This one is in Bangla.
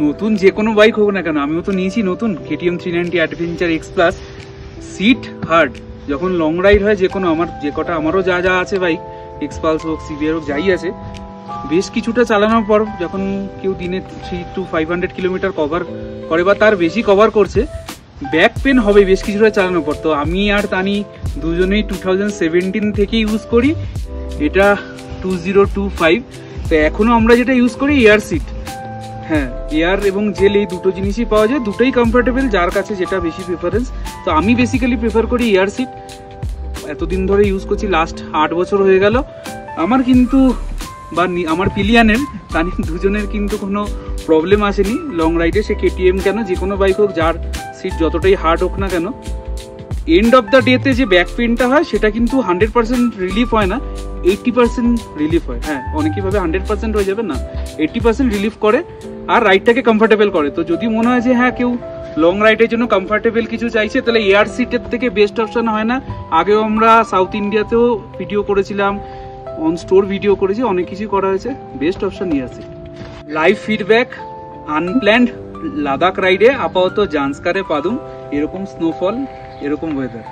নতুন যে কোনো বাইক হোক না কেন, আমিও তো নিয়েছি নতুন KTM 390 adventure X plus. Seat hard, যখন লং রাইড হয় যে কোনো, আমার যে কটা আমারও যা যা আছে বাইক, এক্সপালস হোক CBR হোক যাই আছে, বেশ কিছুটা চালানোর পর যখন কেউ দিনে 300 to 500 কিলোমিটার কভার করে বা তার বেশি কভার করছে, ব্যাক পেন হবে বেশ কিছুটা চালানোর পর। তো আমি আর তানি দুজনেই 2017 থেকে ইউজ করি, এটা 2025। তো এখনো আমরা যেটা ইউজ করি এয়ার সিট। হ্যাঁ, এয়ার এবং জেল এই দুটো জিনিসই পাওয়া যায়, দুটোই কমফোর্টেবল, যার কাছে যেটা বেশি প্রেফারেন্স। তো আমি বেসিক্যালি প্রেফার করি এয়ার সিট। এতদিন ধরে ইউজ করছি, লাস্ট 8 বছর হয়ে গেল। আমার কিন্তু বা আমার পিলিয়ানের তানি দুজনের কিন্তু কোনো প্রবলেম আসেনি লং রাইডে। সে KTM কেন, যে কোনো বাইক হোক, যার সিট যতটাই হার্ড হোক না কেন, এন্ড অফ দ্য ডেতে যে ব্যাক পেনটা হয় সেটা কিন্তু 100% রিলিফ হয় না, 80% রিলিফ হয়। হ্যাঁ, অনেকেই ভাবে 100% হয়ে যাবে, না, 80% রিলিফ করে আর রাইডটাকে কমফোর্টেবল করে। তো যদি মনে হয় যে হ্যাঁ কেউ লং রাইডের জন্য কমফোর্টেবল কিছু চাইছে, তাহলে এয়ার সিটের থেকে বেস্ট অপশন হয় না। আগেও আমরা সাউথ ইন্ডিয়াতেও ভিডিও করেছিলাম, অন স্টোর ভিডিও করেছি, অনেক কিছু করা হয়েছে, best option air seat. Live feedback, unplanned Ladakh রাইডে আপাতত জান্সকারে পাদুম, এরকম স্নোফল, এরকম ওয়েদার।